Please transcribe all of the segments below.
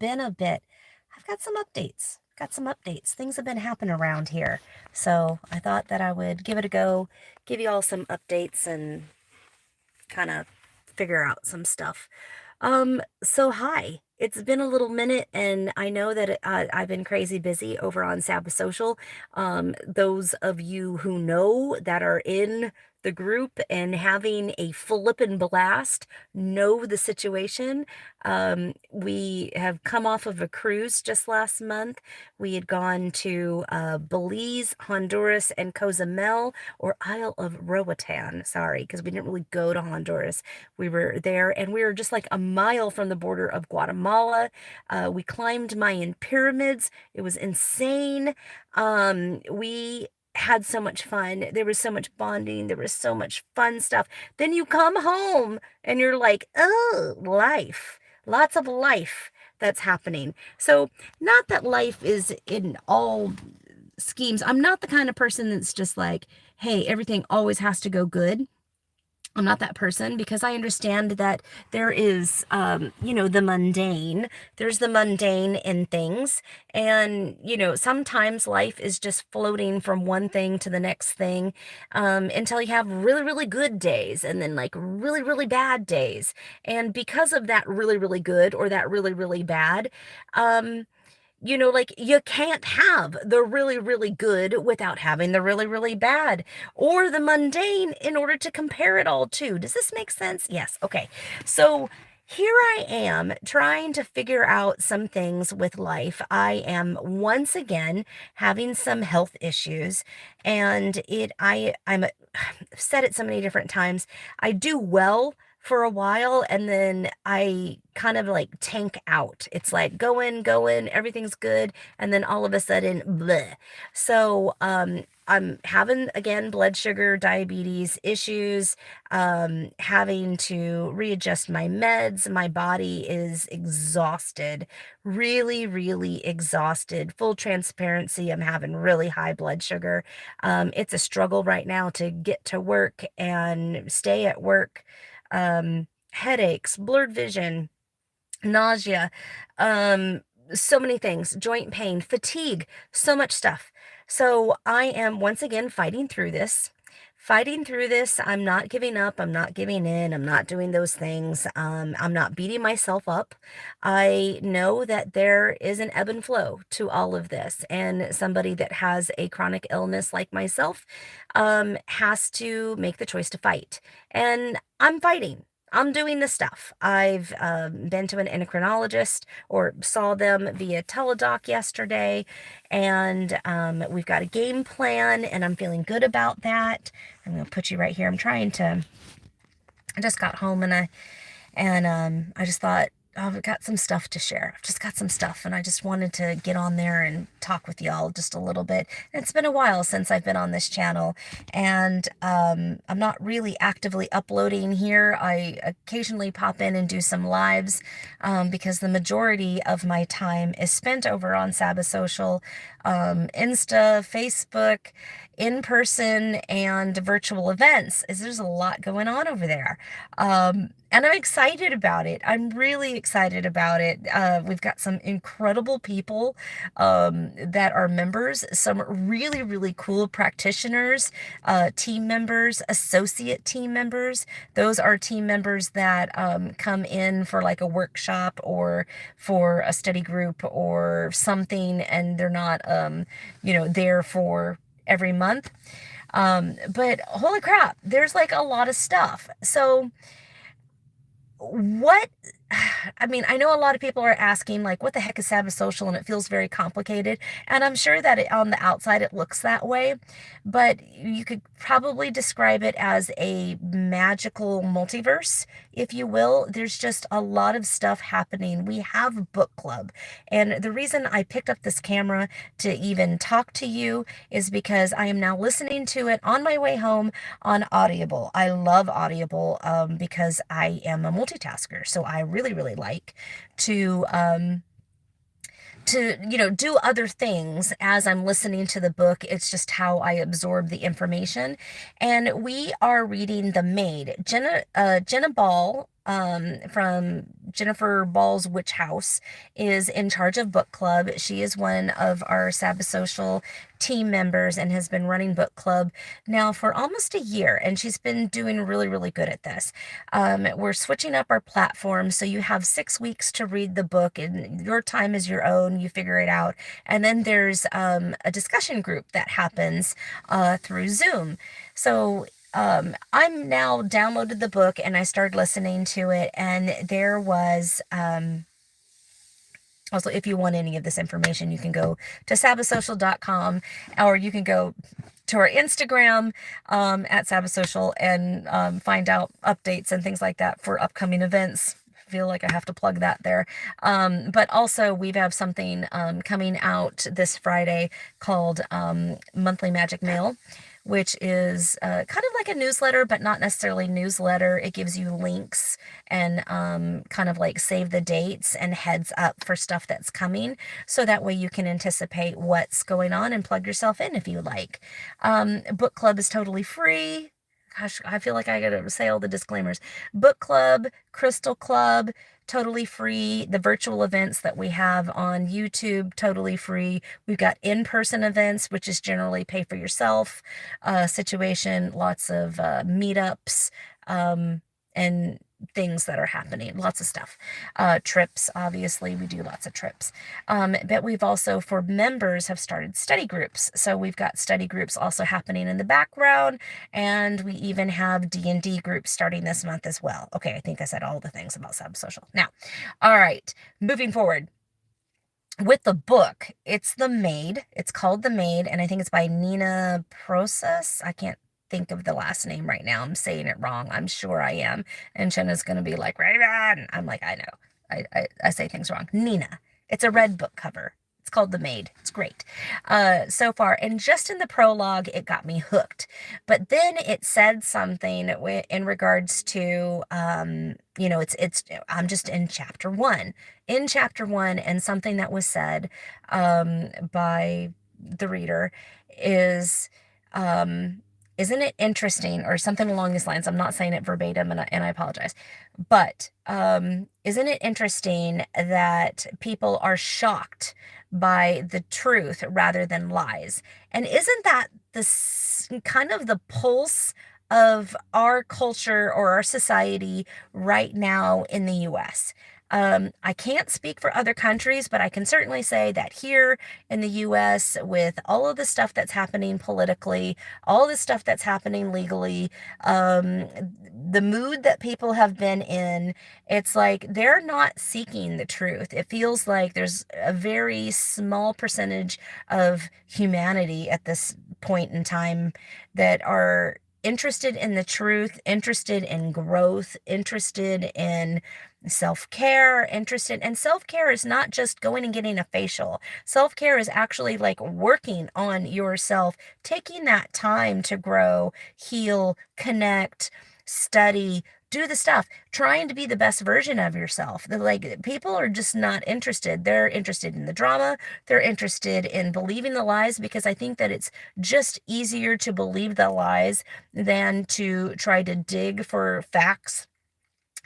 been a bit. I've got some updates. Got some updates. Things have been happening around here. So I thought that I would give it a go, give you all some updates and kind of figure out some stuff. So hi. It's been a little minute, and I know that I've been crazy busy over on Sabbath Social. Those of you who know that are in the group and having a flippin' blast know the situation. We have come off of a cruise just last month. We had gone to Belize, Honduras, and Cozumel, or Isle of Roatan. Sorry, because we didn't really go to Honduras. We were there, and we were just like a mile from the border of Guatemala. We climbed Mayan pyramids. It was insane. We had so much fun. There was so much bonding. There was so much fun stuff. Then you come home and you're like, oh, life. Lots of life that's happening. So, not that life is in all schemes. I'm not the kind of person that's just like, hey, everything always has to go good. I'm not that person because I understand that there is, the mundane. There's the mundane in things. And, sometimes life is just floating from one thing to the next thing until you have really, really good days and then like really, really bad days. And because of that really, really good or that really, really bad, um, like you can't have the really, really good without having the really, really bad or the mundane in order to compare it all to. Does this make sense? Yes. Okay. So here I am trying to figure out some things with life. I am once again having some health issues, and I've said it so many different times. I do well for a while, and then I kind of like tank out. It's like going, everything's good, and then all of a sudden, bleh. So, I'm having again blood sugar, diabetes issues, having to readjust my meds. My body is exhausted, really, really exhausted. Full transparency, I'm having really high blood sugar. It's a struggle right now to get to work and stay at work. Headaches, blurred vision, nausea, um, so many things, joint pain, fatigue, so much stuff. So I am once again fighting through this. Fighting through this, I'm not giving up. I'm not giving in. I'm not doing those things. I'm not beating myself up. I know that there is an ebb and flow to all of this. And somebody that has a chronic illness like myself has to make the choice to fight. And I'm fighting. I'm doing the stuff. I've been to an endocrinologist or saw them via teledoc yesterday, and we've got a game plan, and I'm feeling good about that. I'm gonna put you right here. I just got home and I just thought, oh, I've got some stuff to share. I've just got some stuff, and I just wanted to get on there and talk with y'all just a little bit. It's been a while since I've been on this channel, and I'm not really actively uploading here. I occasionally pop in and do some lives because the majority of my time is spent over on Sabbath Social, Insta, Facebook, in person, and virtual events. There's a lot going on over there. And I'm excited about it. I'm really excited about it. We've got some incredible people that are members, some really, really cool practitioners, team members, associate team members. Those are team members that come in for like a workshop or for a study group or something, and they're not, there for every month. But holy crap, there's like a lot of stuff. So, what I mean, I know a lot of people are asking, like, what the heck is Sabbath Social? And it feels very complicated. And I'm sure that on the outside it looks that way. But you could probably describe it as a magical multiverse, if you will. There's just a lot of stuff happening. We have book club. And the reason I picked up this camera to even talk to you is because I am now listening to it on my way home on Audible. I love Audible because I am a multitasker. So I really, really like to do other things as I'm listening to the book. It's just how I absorb the information. And we are reading The Maid. Jenna Ball from Jennifer Ball's Witch House is in charge of book club. She is one of our Sabbath Social team members and has been running book club now for almost a year, and she's been doing really, really good at this. We're switching up our platform, so you have 6 weeks to read the book, and your time is your own. You figure it out. And then there's a discussion group that happens through Zoom. So I'm now downloaded the book and I started listening to it, and there was also, if you want any of this information, you can go to sabbathsocial.com, or you can go to our Instagram at sabbathsocial and find out updates and things like that for upcoming events. Feel like I have to plug that there. But also we have something coming out this Friday called Monthly Magic Mail, which is kind of like a newsletter, but not necessarily newsletter. It gives you links and kind of like save the dates and heads up for stuff that's coming. So that way you can anticipate what's going on and plug yourself in if you like. Book club is totally free. Gosh, I feel like I gotta say all the disclaimers. Book club, Crystal Club, totally free. The virtual events that we have on YouTube, totally free. We've got in-person events, which is generally pay for yourself situation, lots of meetups, and things that are happening, lots of stuff. Trips, obviously, we do lots of trips. But we've also, for members, have started study groups. So we've got study groups also happening in the background, and we even have D&D groups starting this month as well. Okay, I think I said all the things about Sabbath Social. Now, all right, moving forward. With the book, it's The Maid. It's called The Maid, and I think it's by Nina Process. I can't think of the last name right now. I'm saying it wrong. I'm sure I am. And Jenna's going to be like, Raven. I'm like, I know. I say things wrong. Nina. It's a red book cover. It's called The Maid. It's great so far. And just in the prologue, it got me hooked. But then it said something in regards to, I'm just in chapter one. In chapter one, and something that was said by the reader is, isn't it interesting, or something along these lines? I'm not saying it verbatim, and I apologize. But isn't it interesting that people are shocked by the truth rather than lies? And isn't that kind of the pulse of our culture or our society right now in the US? I can't speak for other countries, but I can certainly say that here in the US, with all of the stuff that's happening politically, all the stuff that's happening legally, the mood that people have been in, it's like they're not seeking the truth. It feels like there's a very small percentage of humanity at this point in time that are interested in the truth, interested in growth, interested in self-care, and self-care is not just going and getting a facial. Self-care is actually like working on yourself, taking that time to grow, heal, connect, study, do the stuff, trying to be the best version of yourself. Like, people are just not interested. They're interested in the drama. They're interested in believing the lies, because I think that it's just easier to believe the lies than to try to dig for facts,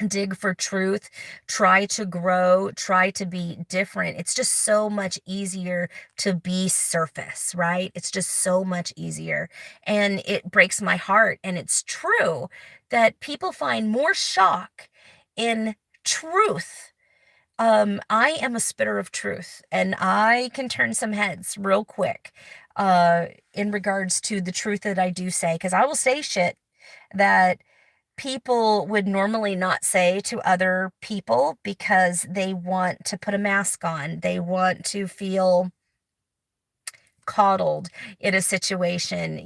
dig for truth, try to grow, try to be different. It's just so much easier to be surface, right? It's just so much easier. And it breaks my heart. And it's true that people find more shock in truth. I am a spitter of truth, and I can turn some heads real quick in regards to the truth that I do say, because I will say shit that people would normally not say to other people because they want to put a mask on. They want to feel coddled in a situation,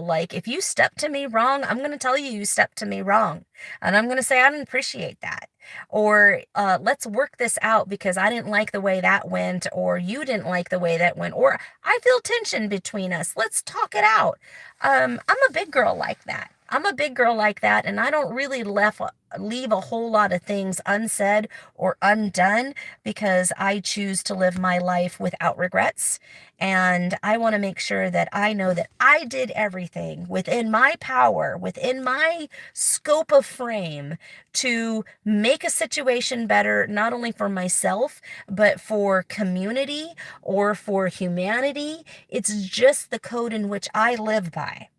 like, if you step to me wrong, I'm going to tell you stepped to me wrong. And I'm going to say, I didn't appreciate that. Or let's work this out because I didn't like the way that went, or you didn't like the way that went, or I feel tension between us. Let's talk it out. I'm a big girl like that. I'm a big girl like that, and I don't really leave a whole lot of things unsaid or undone because I choose to live my life without regrets. And I want to make sure that I know that I did everything within my power, within my scope of frame to make a situation better, not only for myself, but for community or for humanity. It's just the code in which I live by.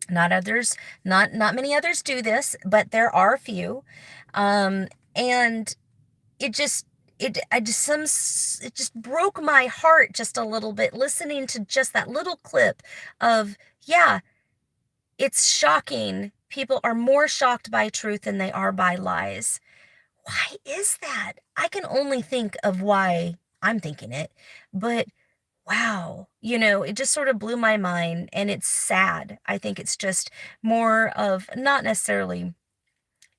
Not others, not many others do this, but there are a few. And it just it just broke my heart just a little bit listening to just that little clip of, yeah, it's shocking. People are more shocked by truth than they are by lies. Why is that? I can only think of why I'm thinking it, but wow, it just sort of blew my mind, and it's sad. I think it's just more of not necessarily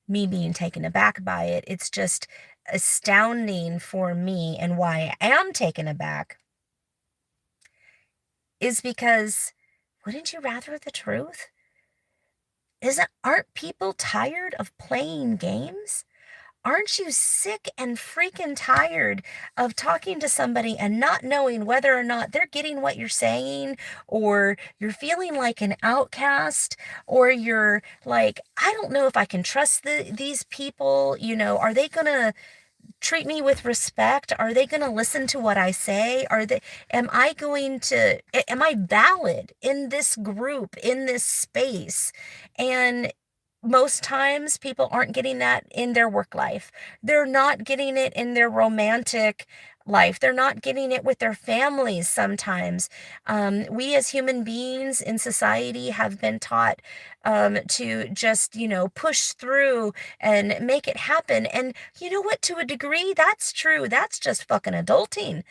me being taken aback by it. It's just astounding for me, and why I am taken aback is because wouldn't you rather the truth? Aren't people tired of playing games? Aren't you sick and freaking tired of talking to somebody and not knowing whether or not they're getting what you're saying, or you're feeling like an outcast, or you're like, I don't know if I can trust these people, are they going to treat me with respect? Are they going to listen to what I say? Am I valid in this group, in this space? And most times people aren't getting that in their work life. They're not getting it in their romantic life. They're not getting it with their families sometimes. We as human beings in society have been taught to just, push through and make it happen. And you know what? To a degree, that's true. That's just fucking adulting.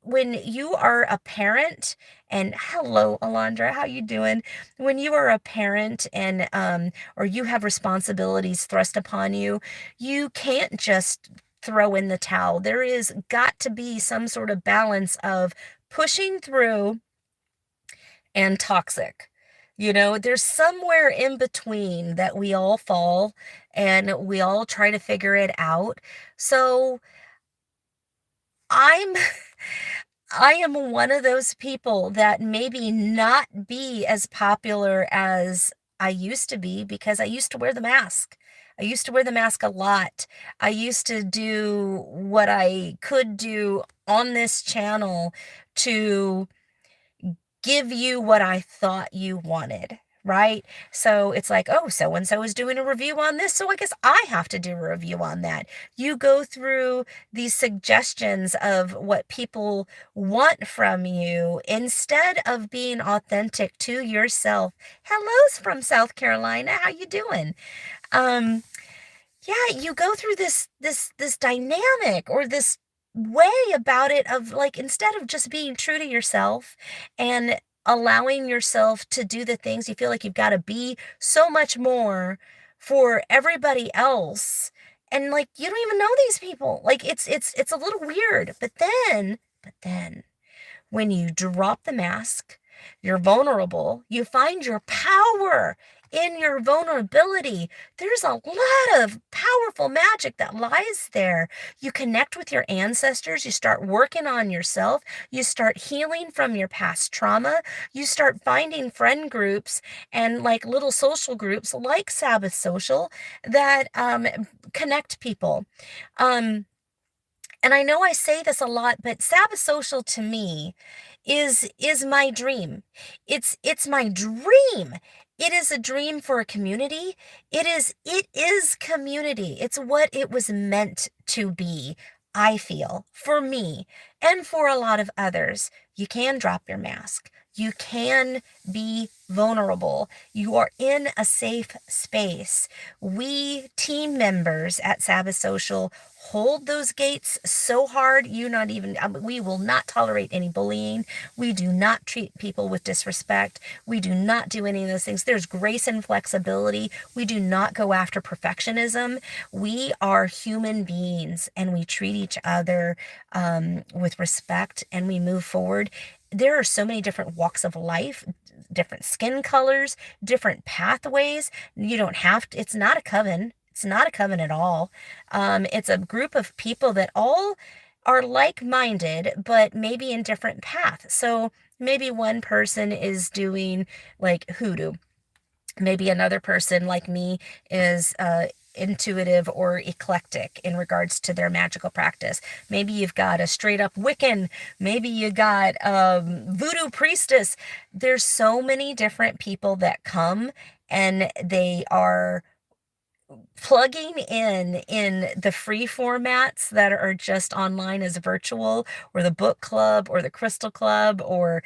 When you are a parent, and hello, Alondra, how you doing? When you are a parent and or you have responsibilities thrust upon you, you can't just throw in the towel. There is got to be some sort of balance of pushing through and toxic. There's somewhere in between that we all fall, and we all try to figure it out. So I'm I am one of those people that maybe not be as popular as I used to be, because I used to wear the mask. I used to wear the mask a lot. I used to do what I could do on this channel to give you what I thought you wanted, right? So it's like, oh, so and so is doing a review on this, so I guess I have to do a review on that. You go through these suggestions of what people want from you instead of being authentic to yourself. Hello's from South Carolina. How you doing? Um, yeah, you go through this dynamic, or this way about it, of like, instead of just being true to yourself and allowing yourself to do the things you feel like you've got to be so much more for everybody else, and like you don't even know these people, like it's a little weird. But then when you drop the mask, you're vulnerable. You find your power in your vulnerability. There's a lot of powerful magic that lies there. You connect with your ancestors. You start working on yourself. You start healing from your past trauma. You start finding friend groups and like little social groups like Sabbath Social that connect people. Um, and I know I say this a lot, but Sabbath Social to me is my dream. It's my dream. It is a dream for a community. It is community. It's what it was meant to be, I feel, for me and for a lot of others. You can drop your mask. You can be vulnerable. You are in a safe space. We team members at Sabbath Social hold those gates so hard, we will not tolerate any bullying. We do not treat people with disrespect. We do not do any of those things. There's grace and flexibility. We do not go after perfectionism. We are human beings, and we treat each other with respect, and we move forward. there are so many different walks of life, different skin colors, different pathways. You don't have to, it's not a coven. It's not a coven at all. It's a group of people that all are like-minded, but maybe in different paths. So maybe one person is doing like hoodoo. Maybe another person like me is intuitive or eclectic in regards to their magical practice. Maybe you've got a straight up Wiccan. Maybe you got voodoo priestess. There's so many different people that come and they are plugging in the free formats that are just online as virtual, or the book club or the crystal club, or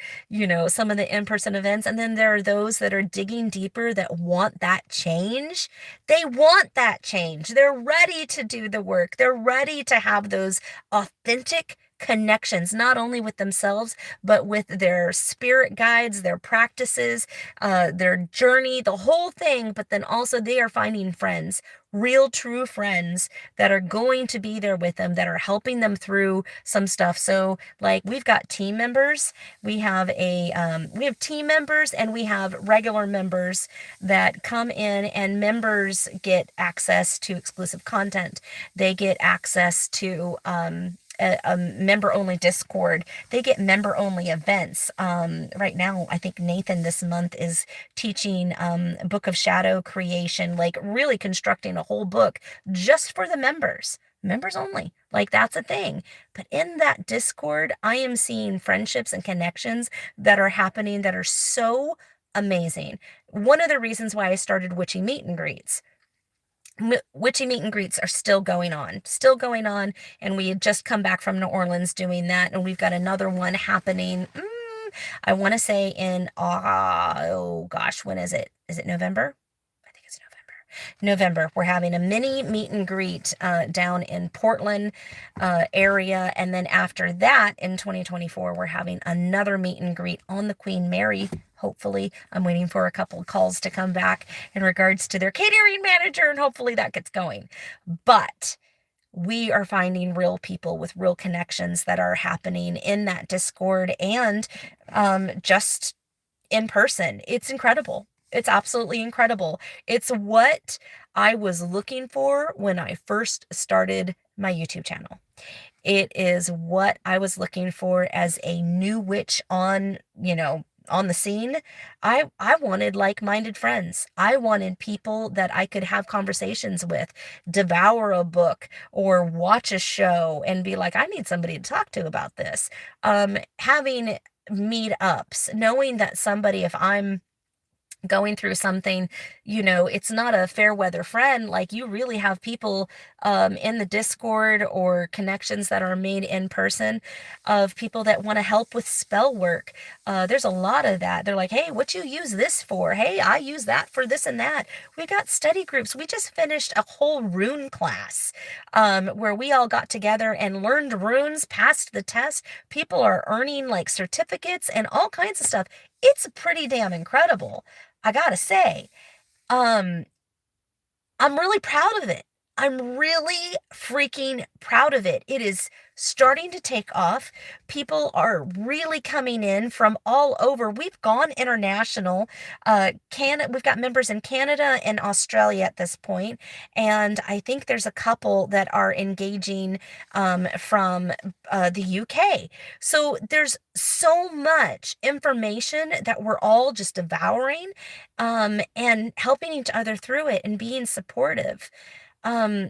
some of the in-person events. And then there are those that are digging deeper that want that change. They want that change. They're ready to do the work. They're ready to have those authentic connections, not only with themselves, but with their spirit guides, their practices, their journey, the whole thing. But then also they are finding friends, real, true friends that are going to be there with them, that are helping them through some stuff. So, like, we've got team members. We have team members, and we have regular members that come in, and members get access to exclusive content. They get access to a member only Discord. They get member only events. Right now, I think Nathan this month is teaching Book of Shadow creation, like really constructing a whole book just for the members. Members only. Like, that's a thing. But in that Discord, I am seeing friendships and connections that are happening that are so amazing. One of the reasons why I started Witchy Meet and Greets. Witchy meet and greets are still going on, and we had just come back from New Orleans doing that, and we've got another one happening. I want to say in oh gosh, when is it? Is it November? I think it's November. We're having a mini meet and greet down in Portland area, and then after that, in 2024, we're having another meet and greet on the Queen Mary. Hopefully, I'm waiting for a couple of calls to come back in regards to their catering manager, and hopefully that gets going. But we are finding real people with real connections that are happening in that Discord, and just in person. It's incredible. It's absolutely incredible. It's what I was looking for when I first started my YouTube channel. It is what I was looking for as a new witch on the scene. I wanted like-minded friends. I wanted people that I could have conversations with, devour a book or watch a show and be like, I need somebody to talk to about this. Having meetups, knowing that somebody, if I'm going through something, it's not a fair weather friend. Like, you really have people in the Discord, or connections that are made in person, of people that want to help with spell work. There's a lot of that. They're like, hey, what you use this for? Hey, I use that for this and that. We got study groups. We just finished a whole rune class where we all got together and learned runes, passed the test. People are earning like certificates and all kinds of stuff. It's pretty damn incredible. I gotta say, um, I'm really proud of it. I'm really freaking proud of it. It is starting to take off. People are really coming in from all over. We've gone international. We've got members in Canada and Australia at this point, and I think there's a couple that are engaging from the UK. So there's so much information that we're all just devouring, and helping each other through it and being supportive. Um,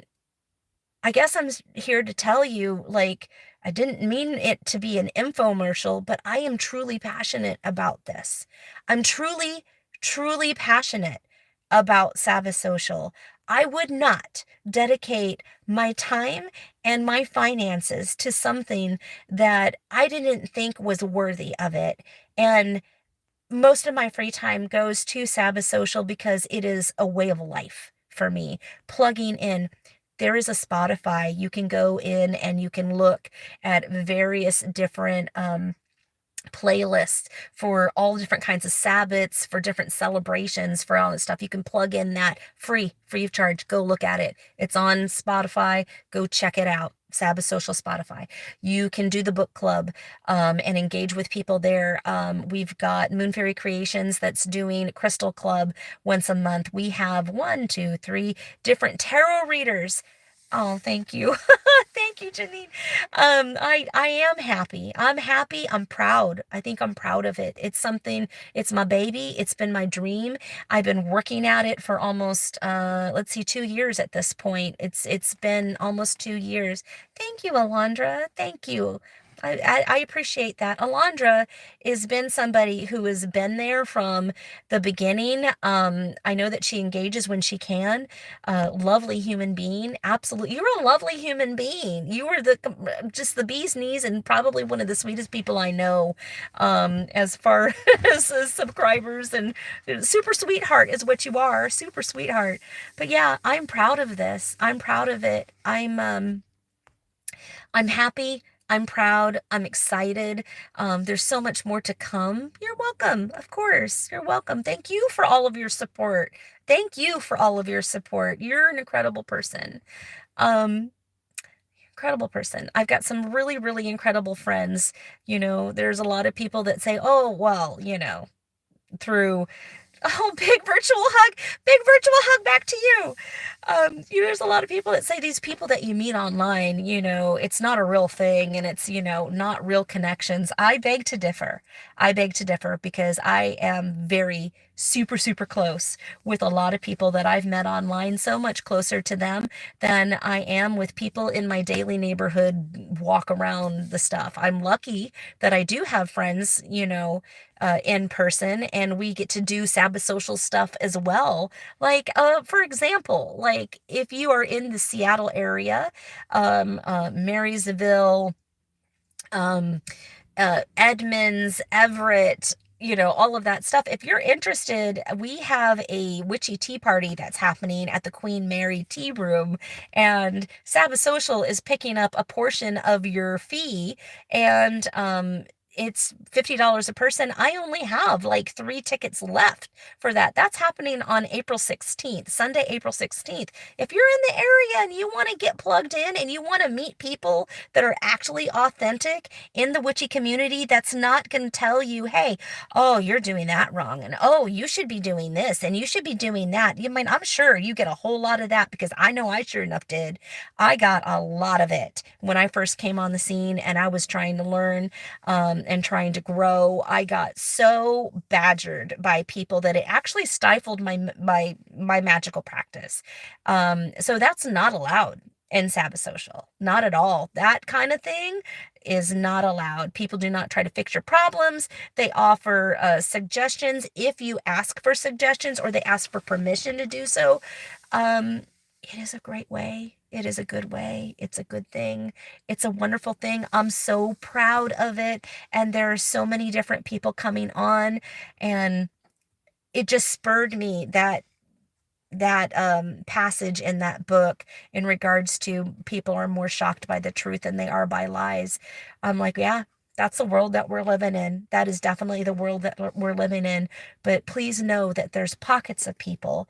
I guess I'm here to tell you, like, I didn't mean it to be an infomercial, but I am truly passionate about this. I'm truly, truly passionate about Sabbath Social. I would not dedicate my time and my finances to something that I didn't think was worthy of it. And most of my free time goes to Sabbath Social because it is a way of life for me. Plugging in. There is a Spotify. You can go in and you can look at various different playlists for all different kinds of Sabbaths, for different celebrations, for all this stuff. You can plug in that free of charge. Go look at it. It's on Spotify. Go check it out. Sabbath Social Spotify. You can do the book club and engage with people there. We've got Moon Fairy Creations that's doing Crystal Club once a month. We have one, two, three different tarot readers. Oh, thank you. Thank you, Janine. I am happy. I'm happy. I'm proud. I think I'm proud of it. It's something, it's my baby. It's been my dream. I've been working at it for almost let's see, 2 years at this point. It's been almost 2 years. Thank you, Alondra. Thank you. I appreciate that. Alondra has been somebody who has been there from the beginning. I know that she engages when she can. Lovely human being. Absolutely. You're a lovely human being. You are just the bee's knees and probably one of the sweetest people I know, as far as subscribers, and super sweetheart is what you are. Super sweetheart. But yeah, I'm proud of this. I'm proud of it. I'm happy. I'm proud. I'm excited. There's so much more to come. You're welcome. Of course. You're welcome. Thank you for all of your support. Thank you for all of your support. You're an incredible person. Um, Incredible person. I've got some really, really incredible friends. There's a lot of people that say, oh, well, through oh, big virtual hug back to you. There's a lot of people that say these people that you meet online, it's not a real thing and it's, not real connections. I beg to differ. I beg to differ because I am very super, super close with a lot of people that I've met online, so much closer to them than I am with people in my daily neighborhood walk around the stuff. I'm lucky that I do have friends, in person, and we get to do Sabbath social stuff as well. Like, for example, like if you are in the Seattle area, Marysville, um, Edmonds, Everett, all of that stuff. If you're interested, we have a witchy tea party that's happening at the Queen Mary Tea Room, and Sabbath Social is picking up a portion of your fee, and it's $50 a person. I only have like 3 tickets left for that. That's happening on April 16th, Sunday, April 16th. If you're in the area and you want to get plugged in and you want to meet people that are actually authentic in the witchy community, that's not going to tell you, hey, oh, you're doing that wrong. And oh, you should be doing this and you should be doing that. I'm sure you get a whole lot of that because I know I sure enough did. I got a lot of it when I first came on the scene and I was trying to learn, and trying to grow. I got so badgered by people that it actually stifled my magical practice. So that's not allowed in Sabbath Social. Not at all. That kind of thing is not allowed. People do not try to fix your problems. They offer suggestions if you ask for suggestions or they ask for permission to do so. It is a great way. It is a good way. It's a good thing. It's a wonderful thing. I'm so proud of it. And there are so many different people coming on. And it just spurred me that passage in that book in regards to people are more shocked by the truth than they are by lies. I'm like, yeah, that's the world that we're living in. That is definitely the world that we're living in. But please know that there's pockets of people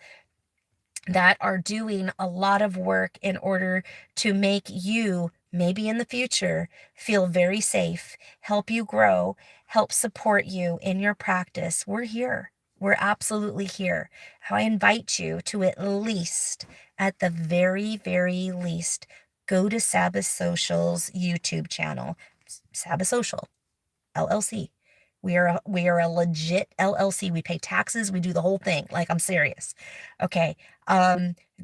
that are doing a lot of work in order to make you, maybe in the future, feel very safe, help you grow, help support you in your practice. We're here. We're absolutely here. I invite you to at least, at the very, very least, go to Sabbath Social's YouTube channel, Sabbath Social. LLC. We are a legit LLC. We pay taxes. We do the whole thing. Like, I'm serious. Okay.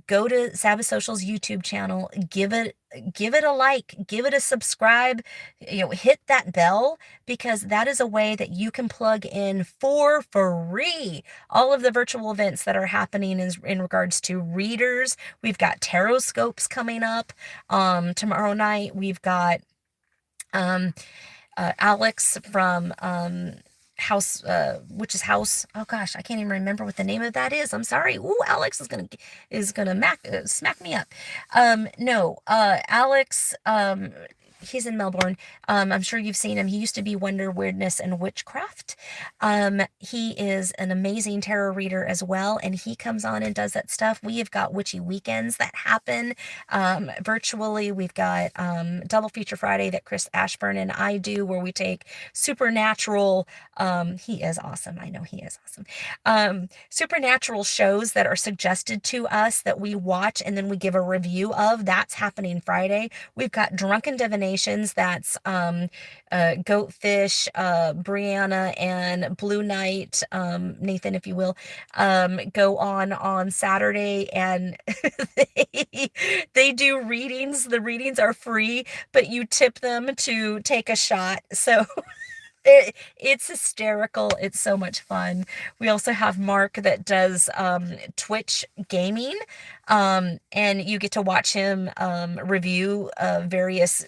Go to Sabbath Social's YouTube channel. Give it a like. Give it a subscribe. Hit that bell because that is a way that you can plug in for free all of the virtual events that are happening in regards to readers. We've got tarot scopes coming up. Tomorrow night we've got Alex from House, Witch's House. Oh gosh, I can't even remember what the name of that is. I'm sorry. Ooh, Alex is gonna smack me up. No, Alex. He's in Melbourne. I'm sure you've seen him. He used to be Wonder, Weirdness, and Witchcraft. He is an amazing tarot reader as well, and he comes on and does that stuff. We have got witchy weekends that happen virtually. We've got Double Feature Friday that Chris Ashburn and I do, where we take supernatural. He is awesome. I know he is awesome. Supernatural shows that are suggested to us that we watch and then we give a review of. That's happening Friday. We've got Drunken Divinations. That's Goatfish, Brianna, and Blue Knight, Nathan, if you will, go on Saturday, and they do readings. The readings are free, but you tip them to take a shot. So it's hysterical. It's so much fun. We also have Mark that does Twitch gaming, and you get to watch him review various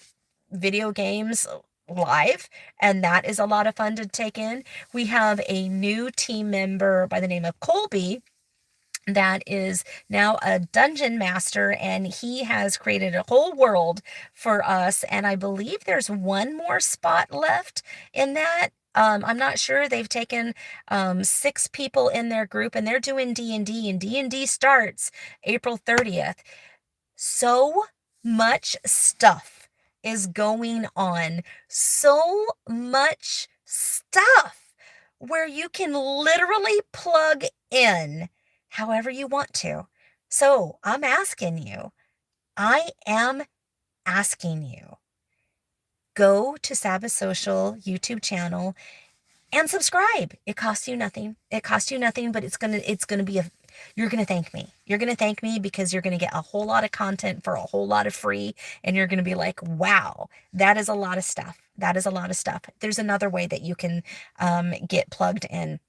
video games live, and that is a lot of fun to take in. We have a new team member by the name of Colby that is now a dungeon master, and he has created a whole world for us, and I believe there's one more spot left in that. I'm not sure. They've taken 6 people in their group, and they're doing D&D, and D&D starts April 30th. So much stuff is going on. So much stuff where you can literally plug in however you want to. So I am asking you, go to Sabbath Social YouTube channel and subscribe. It costs you nothing. It costs you nothing, but it's gonna be you're gonna thank me. You're gonna thank me because you're gonna get a whole lot of content for a whole lot of free, and you're gonna be like, wow, that is a lot of stuff. That is a lot of stuff. There's another way that you can get plugged in.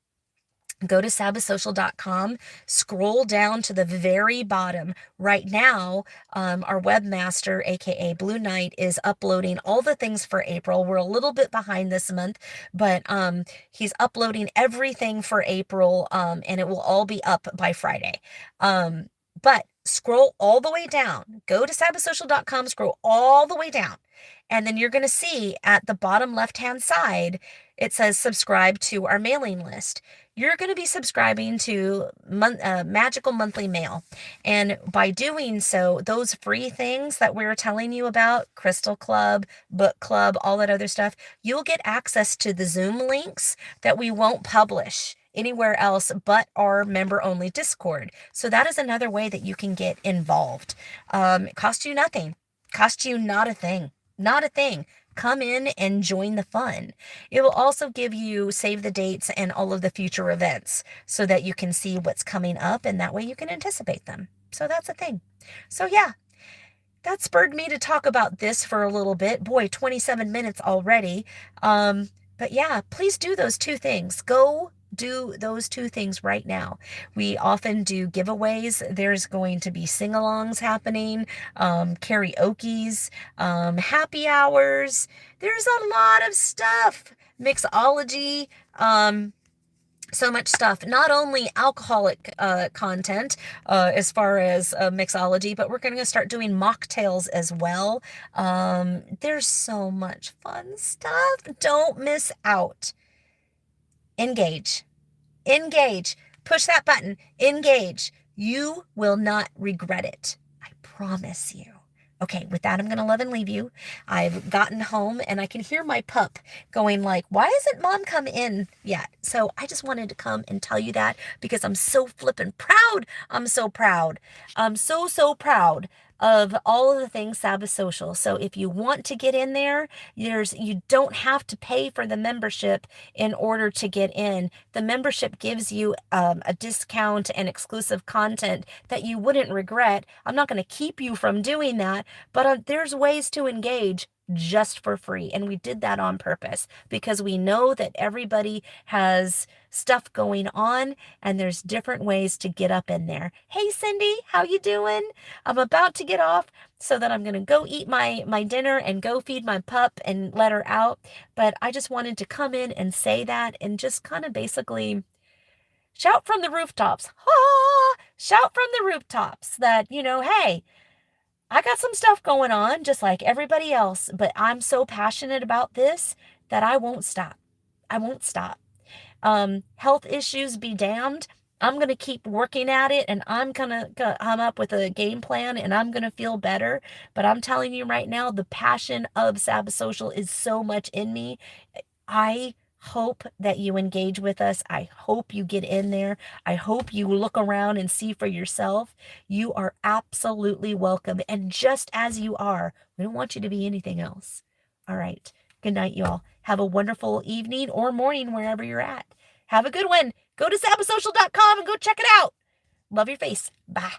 Go to sabbathsocial.com, scroll down to the very bottom. Right now, our webmaster, aka Blue Knight, is uploading all the things for April. We're a little bit behind this month, but he's uploading everything for April, and it will all be up by Friday. But scroll all the way down. Go to sabbathsocial.com, scroll all the way down. And then you're going to see at the bottom left-hand side, it says subscribe to our mailing list. You're going to be subscribing to Magical Monthly Mail. And by doing so, those free things that we were telling you about, Crystal Club, Book Club, all that other stuff, you'll get access to the Zoom links that we won't publish anywhere else but our member-only Discord. So that is another way that you can get involved. It costs you nothing. Costs you not a thing. Not a thing. Come in and join the fun. It will also give you save the dates and all of the future events so that you can see what's coming up, and that way you can anticipate them. So that's a thing. So yeah, that spurred me to talk about this for a little bit. Boy, 27 minutes already. But yeah, please do those 2 things. Go do those 2 things right now. We often do giveaways. There's going to be sing-alongs happening, karaoke's, happy hours. There's a lot of stuff. Mixology, so much stuff. Not only alcoholic content as far as mixology, but we're going to start doing mocktails as well. There's so much fun stuff. Don't miss out. Engage. Engage. Push that button. Engage. You will not regret it. I promise you. Okay, with that, I'm going to love and leave you. I've gotten home and I can hear my pup going like, why hasn't mom come in yet? So I just wanted to come and tell you that because I'm so flippin' proud. I'm so proud. I'm so proud of all of the things Sabbath Social. So if you want to get in there, you don't have to pay for the membership in order to get in. The membership gives you a discount and exclusive content that you wouldn't regret. I'm not going to keep you from doing that, but there's ways to engage just for free. And we did that on purpose because we know that everybody has stuff going on and there's different ways to get up in there. Hey, Cindy, how you doing? I'm about to get off so that I'm going to go eat my dinner and go feed my pup and let her out. But I just wanted to come in and say that and just kind of basically shout from the rooftops. Ha! Shout from the rooftops that, hey, I got some stuff going on just like everybody else, but I'm so passionate about this that I won't stop. I won't stop. Health issues be damned. I'm going to keep working at it, and I'm going to come up with a game plan, and I'm going to feel better. But I'm telling you right now, the passion of Sabbath Social is so much in me. I hope that you engage with us. I hope you get in there. I hope you look around and see for yourself. You are absolutely welcome. And just as you are, we don't want you to be anything else. All right. Good night, y'all. Have a wonderful evening or morning wherever you're at. Have a good one. Go to sabbathsocial.com and go check it out. Love your face. Bye.